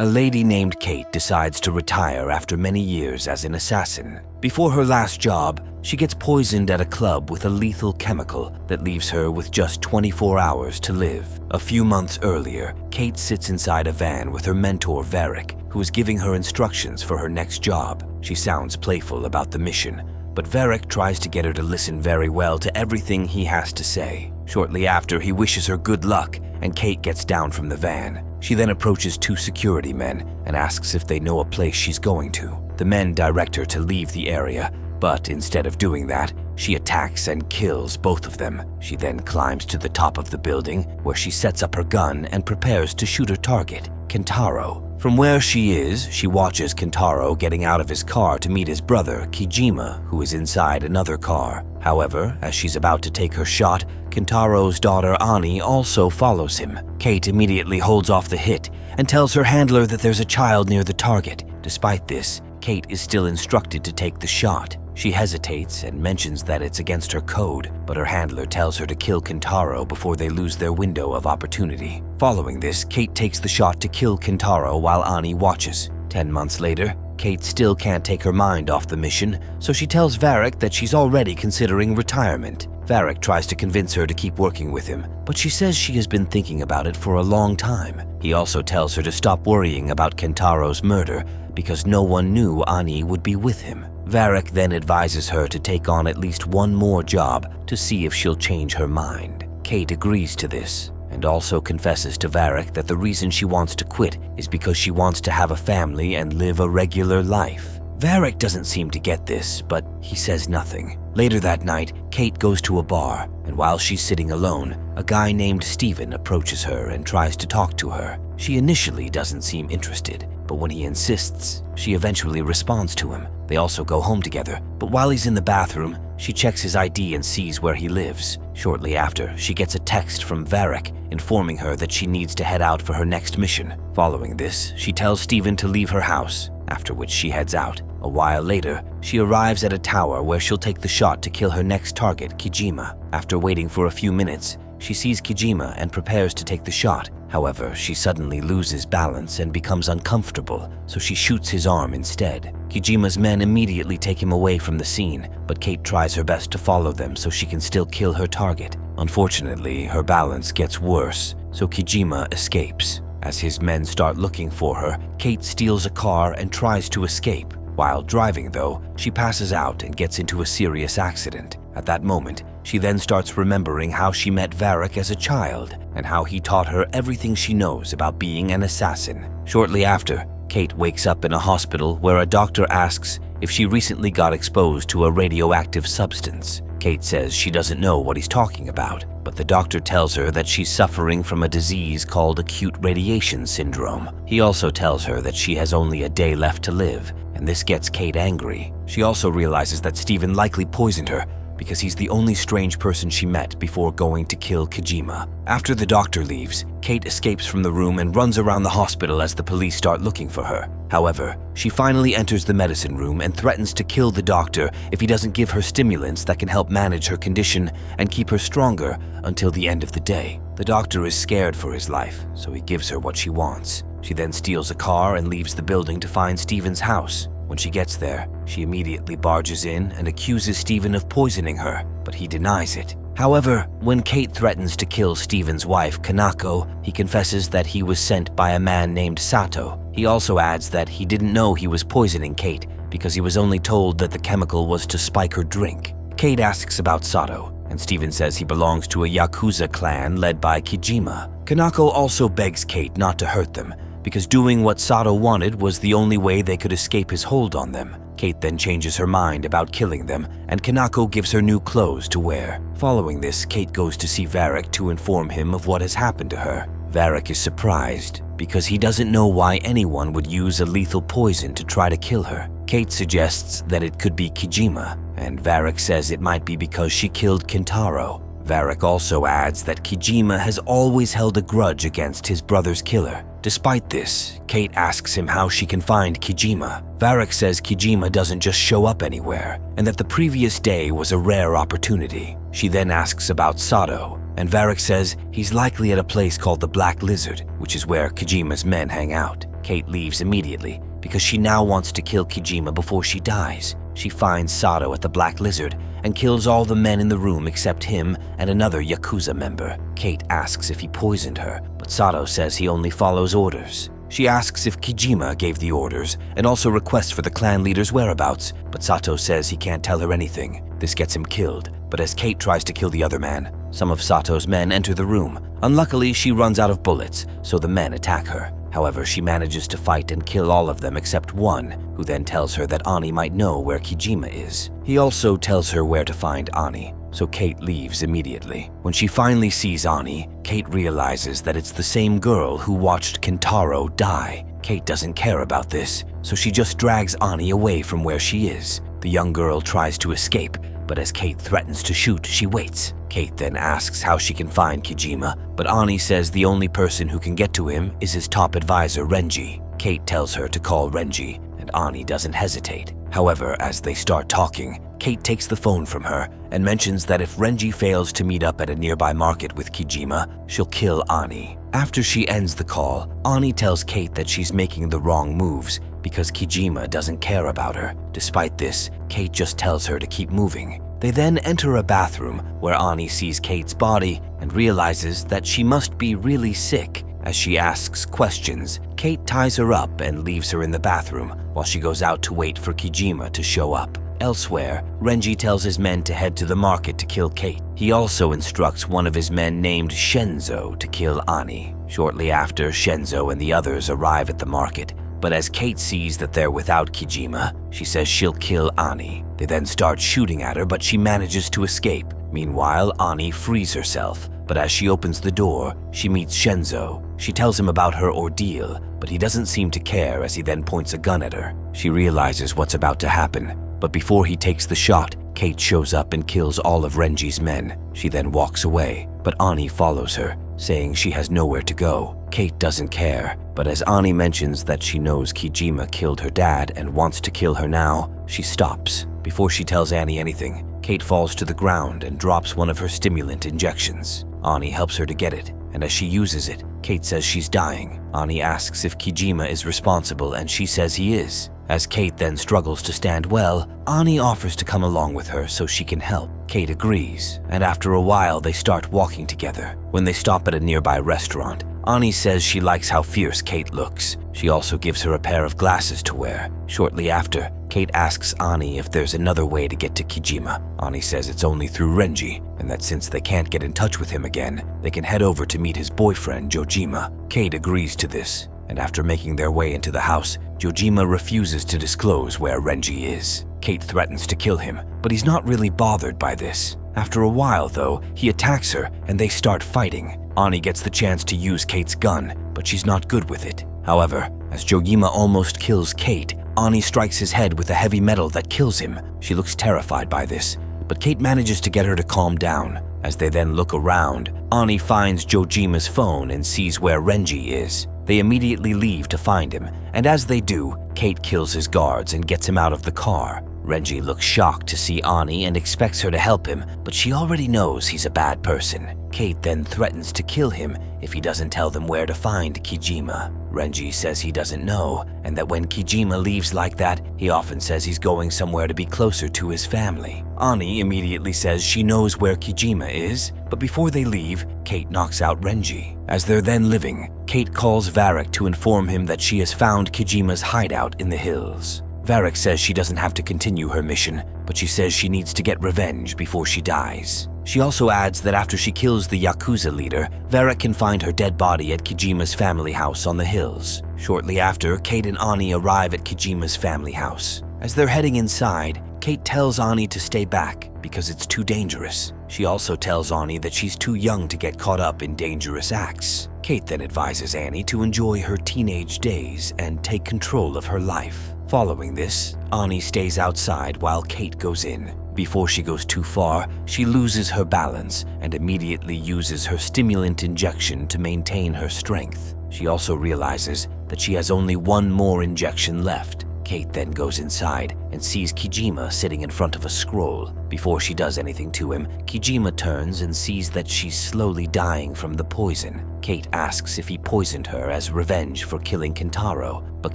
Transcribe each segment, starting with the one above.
A lady named Kate decides to retire after many years as an assassin. Before her last job, she gets poisoned at a club with a lethal chemical that leaves her with just 24 hours to live. A few months earlier, Kate sits inside a van with her mentor Varric, who is giving her instructions for her next job. She sounds playful about the mission, but Varric tries to get her to listen very well to everything he has to say. Shortly after, he wishes her good luck, and Kate gets down from the van. She then approaches two security men and asks if they know a place she's going to. The men direct her to leave the area, but instead of doing that, she attacks and kills both of them. She then climbs to the top of the building, where she sets up her gun and prepares to shoot her target, Kentaro. From where she is, she watches Kentaro getting out of his car to meet his brother, Kijima, who is inside another car. However, as she's about to take her shot, Kentaro's daughter Ani also follows him. Kate immediately holds off the hit and tells her handler that there's a child near the target. Despite this, Kate is still instructed to take the shot. She hesitates and mentions that it's against her code, but her handler tells her to kill Kentaro before they lose their window of opportunity. Following this, Kate takes the shot to kill Kentaro while Ani watches. 10 months later, Kate still can't take her mind off the mission, so she tells Varric that she's already considering retirement. Varric tries to convince her to keep working with him, but she says she has been thinking about it for a long time. He also tells her to stop worrying about Kentaro's murder because no one knew Ani would be with him. Varric then advises her to take on at least one more job to see if she'll change her mind. Kate agrees to this and also confesses to Varric that the reason she wants to quit is because she wants to have a family and live a regular life. Varric doesn't seem to get this, but he says nothing. Later that night, Kate goes to a bar, and while she's sitting alone, a guy named Steven approaches her and tries to talk to her. She initially doesn't seem interested, but when he insists, she eventually responds to him. They also go home together, but while he's in the bathroom, she checks his ID and sees where he lives. Shortly after, she gets a text from Varric informing her that she needs to head out for her next mission. Following this, she tells Steven to leave her house, after which she heads out. A while later, she arrives at a tower where she'll take the shot to kill her next target, Kijima. After waiting for a few minutes, she sees Kijima and prepares to take the shot. However, she suddenly loses balance and becomes uncomfortable, so she shoots his arm instead. Kijima's men immediately take him away from the scene, but Kate tries her best to follow them so she can still kill her target. Unfortunately, her balance gets worse, so Kijima escapes. As his men start looking for her, Kate steals a car and tries to escape. While driving, though, she passes out and gets into a serious accident. At that moment, she then starts remembering how she met Varric as a child and how he taught her everything she knows about being an assassin. Shortly after, Kate wakes up in a hospital where a doctor asks if she recently got exposed to a radioactive substance. Kate says she doesn't know what he's talking about, but the doctor tells her that she's suffering from a disease called acute radiation syndrome. He also tells her that she has only a day left to live, and this gets Kate angry. She also realizes that Steven likely poisoned her because he's the only strange person she met before going to kill Kijima. After the doctor leaves, Kate escapes from the room and runs around the hospital as the police start looking for her. However, she finally enters the medicine room and threatens to kill the doctor if he doesn't give her stimulants that can help manage her condition and keep her stronger until the end of the day. The doctor is scared for his life, so he gives her what she wants. She then steals a car and leaves the building to find Steven's house. When she gets there, she immediately barges in and accuses Steven of poisoning her, but he denies it. However, when Kate threatens to kill Steven's wife, Kanako, he confesses that he was sent by a man named Sato. He also adds that he didn't know he was poisoning Kate because he was only told that the chemical was to spike her drink. Kate asks about Sato, and Steven says he belongs to a Yakuza clan led by Kijima. Kanako also begs Kate not to hurt them, because doing what Sato wanted was the only way they could escape his hold on them. Kate then changes her mind about killing them, and Kanako gives her new clothes to wear. Following this, Kate goes to see Varric to inform him of what has happened to her. Varric is surprised because he doesn't know why anyone would use a lethal poison to try to kill her. Kate suggests that it could be Kijima, and Varric says it might be because she killed Kentaro. Varric also adds that Kijima has always held a grudge against his brother's killer. Despite this, Kate asks him how she can find Kijima. Varric says Kijima doesn't just show up anywhere, and that the previous day was a rare opportunity. She then asks about Sato, and Varric says he's likely at a place called the Black Lizard, which is where Kijima's men hang out. Kate leaves immediately because she now wants to kill Kijima before she dies. She finds Sato at the Black Lizard and kills all the men in the room except him and another Yakuza member. Kate asks if he poisoned her, but Sato says he only follows orders. She asks if Kijima gave the orders and also requests for the clan leader's whereabouts, but Sato says he can't tell her anything. This gets him killed, but as Kate tries to kill the other man, some of Sato's men enter the room. Unluckily, she runs out of bullets, so the men attack her. However, she manages to fight and kill all of them except one, who then tells her that Ani might know where Kijima is. He also tells her where to find Ani, so Kate leaves immediately. When she finally sees Ani, Kate realizes that it's the same girl who watched Kentaro die. Kate doesn't care about this, so she just drags Ani away from where she is. The young girl tries to escape, but as Kate threatens to shoot, she waits. Kate then asks how she can find Kijima, but Ani says the only person who can get to him is his top advisor, Renji. Kate tells her to call Renji, and Ani doesn't hesitate. However, as they start talking, Kate takes the phone from her and mentions that if Renji fails to meet up at a nearby market with Kijima, she'll kill Ani. After she ends the call, Ani tells Kate that she's making the wrong moves because Kijima doesn't care about her. Despite this, Kate just tells her to keep moving. They then enter a bathroom where Ani sees Kate's body and realizes that she must be really sick. As she asks questions, Kate ties her up and leaves her in the bathroom while she goes out to wait for Kijima to show up. Elsewhere, Renji tells his men to head to the market to kill Kate. He also instructs one of his men named Shenzo to kill Ani. Shortly after, Shenzo and the others arrive at the market, but as Kate sees that they're without Kijima, she says she'll kill Ani. They then start shooting at her, but she manages to escape. Meanwhile, Ani frees herself, but as she opens the door, she meets Shenzo. She tells him about her ordeal, but he doesn't seem to care as he then points a gun at her. She realizes what's about to happen, but before he takes the shot, Kate shows up and kills all of Renji's men. She then walks away, but Ani follows her, saying she has nowhere to go. Kate doesn't care, but as Ani mentions that she knows Kijima killed her dad and wants to kill her now, she stops. Before she tells Ani anything, Kate falls to the ground and drops one of her stimulant injections. Ani helps her to get it, and as she uses it, Kate says she's dying. Ani asks if Kijima is responsible, and she says he is. As Kate then struggles to stand well, Ani offers to come along with her so she can help. Kate agrees, and after a while they start walking together. When they stop at a nearby restaurant, Ani says she likes how fierce Kate looks. She also gives her a pair of glasses to wear. Shortly after, Kate asks Ani if there's another way to get to Kijima. Ani says it's only through Renji, and that since they can't get in touch with him again, they can head over to meet his boyfriend, Jojima. Kate agrees to this, and after making their way into the house, Jojima refuses to disclose where Renji is. Kate threatens to kill him, but he's not really bothered by this. After a while, though, he attacks her and they start fighting. Ani gets the chance to use Kate's gun, but she's not good with it. However, as Jojima almost kills Kate, Ani strikes his head with a heavy metal that kills him. She looks terrified by this, but Kate manages to get her to calm down. As they then look around, Ani finds Jojima's phone and sees where Renji is. They immediately leave to find him, and as they do, Kate kills his guards and gets him out of the car. Renji looks shocked to see Ani and expects her to help him, but she already knows he's a bad person. Kate then threatens to kill him if he doesn't tell them where to find Kijima. Renji says he doesn't know, and that when Kijima leaves like that, he often says he's going somewhere to be closer to his family. Ani immediately says she knows where Kijima is, but before they leave, Kate knocks out Renji. As they're then living, Kate calls Varric to inform him that she has found Kijima's hideout in the hills. Varric says she doesn't have to continue her mission, but she says she needs to get revenge before she dies. She also adds that after she kills the Yakuza leader, Varric can find her dead body at Kijima's family house on the hills. Shortly after, Kate and Ani arrive at Kijima's family house. As they're heading inside, Kate tells Ani to stay back because it's too dangerous. She also tells Ani that she's too young to get caught up in dangerous acts. Kate then advises Ani to enjoy her teenage days and take control of her life. Following this, Ani stays outside while Kate goes in. Before she goes too far, she loses her balance and immediately uses her stimulant injection to maintain her strength. She also realizes that she has only one more injection left. Kate then goes inside and sees Kijima sitting in front of a scroll. Before she does anything to him, Kijima turns and sees that she's slowly dying from the poison. Kate asks if he poisoned her as revenge for killing Kentaro, but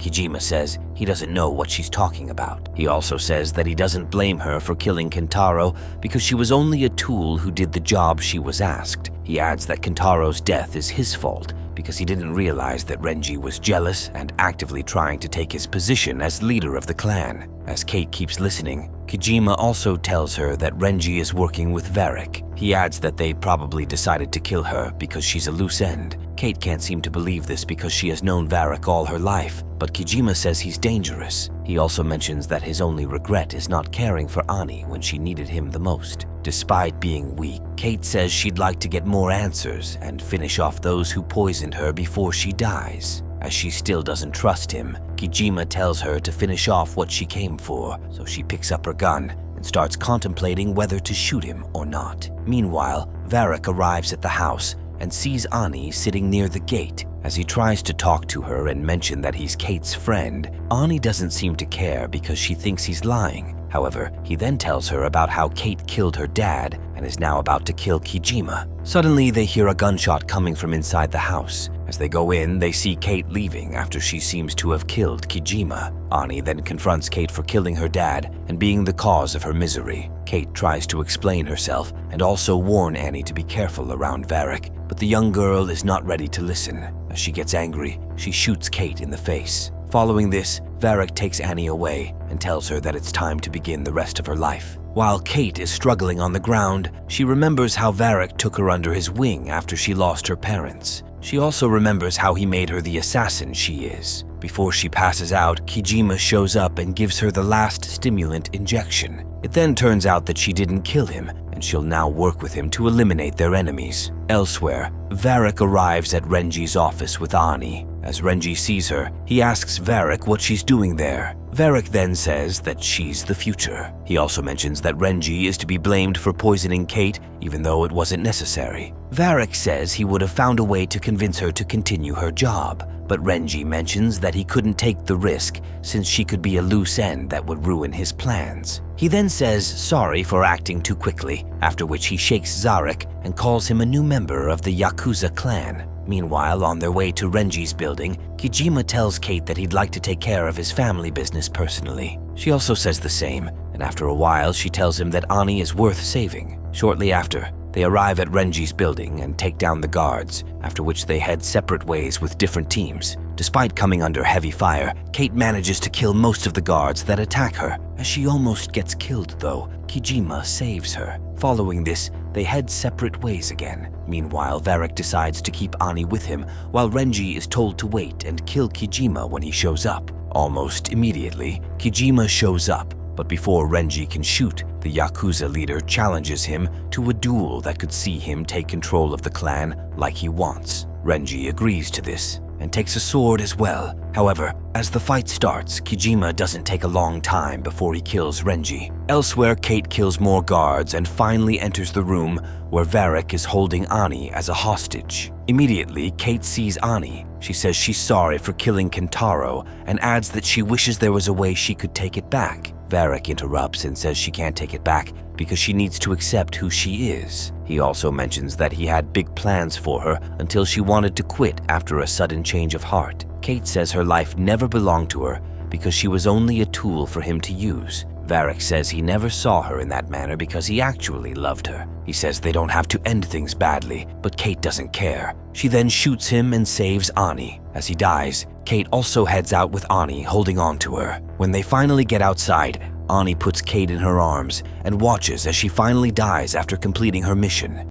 Kijima says he doesn't know what she's talking about. He also says that he doesn't blame her for killing Kentaro because she was only a tool who did the job she was asked. He adds that Kentaro's death is his fault because he didn't realize that Renji was jealous and actively trying to take his position as leader of the clan. As Kate keeps listening, Kijima also tells her that Renji is working with Varric. He adds that they probably decided to kill her because she's a loose end. Kate can't seem to believe this because she has known Varric all her life, but Kijima says he's dangerous. He also mentions that his only regret is not caring for Ani when she needed him the most. Despite being weak, Kate says she'd like to get more answers and finish off those who poisoned her before she dies. As she still doesn't trust him, Kijima tells her to finish off what she came for, so she picks up her gun and starts contemplating whether to shoot him or not. Meanwhile, Varric arrives at the house and sees Ani sitting near the gate. As he tries to talk to her and mention that he's Kate's friend, Ani doesn't seem to care because she thinks he's lying. However, he then tells her about how Kate killed her dad and is now about to kill Kijima. Suddenly, they hear a gunshot coming from inside the house. As they go in, they see Kate leaving after she seems to have killed Kijima. Ani then confronts Kate for killing her dad and being the cause of her misery. Kate tries to explain herself and also warn Annie to be careful around Varric, but the young girl is not ready to listen. As she gets angry, she shoots Kate in the face. Following this, Varric takes Annie away and tells her that it's time to begin the rest of her life. While Kate is struggling on the ground, she remembers how Varric took her under his wing after she lost her parents. She also remembers how he made her the assassin she is. Before she passes out, Kijima shows up and gives her the last stimulant injection. It then turns out that she didn't kill him, and she'll now work with him to eliminate their enemies. Elsewhere, Varric arrives at Renji's office with Ani. As Renji sees her, he asks Varric what she's doing there. Varric then says that she's the future. He also mentions that Renji is to be blamed for poisoning Kate, even though it wasn't necessary. Varric says he would have found a way to convince her to continue her job, but Renji mentions that he couldn't take the risk since she could be a loose end that would ruin his plans. He then says sorry for acting too quickly, after which he shakes Zarek and calls him a new member of the Yakuza clan. Meanwhile, on their way to Renji's building, Kijima tells Kate that he'd like to take care of his family business personally. She also says the same, and after a while she tells him that Ani is worth saving. Shortly after, they arrive at Renji's building and take down the guards, after which they head separate ways with different teams. Despite coming under heavy fire, Kate manages to kill most of the guards that attack her. As she almost gets killed though, Kijima saves her. Following this, they head separate ways again. Meanwhile, Varric decides to keep Ani with him, while Renji is told to wait and kill Kijima when he shows up. Almost immediately, Kijima shows up, but before Renji can shoot, the Yakuza leader challenges him to a duel that could see him take control of the clan like he wants. Renji agrees to this and takes a sword as well. However, as the fight starts, Kijima doesn't take a long time before he kills Renji. Elsewhere, Kate kills more guards and finally enters the room where Varric is holding Ani as a hostage. Immediately, Kate sees Ani. She says she's sorry for killing Kentaro and adds that she wishes there was a way she could take it back. Varric interrupts and says she can't take it back because she needs to accept who she is. He also mentions that he had big plans for her until she wanted to quit after a sudden change of heart. Kate says her life never belonged to her because she was only a tool for him to use. Varric says he never saw her in that manner because he actually loved her. He says they don't have to end things badly, but Kate doesn't care. She then shoots him and saves Ani. As he dies, Kate also heads out with Ani holding on to her. When they finally get outside, Ani puts Kate in her arms and watches as she finally dies after completing her mission.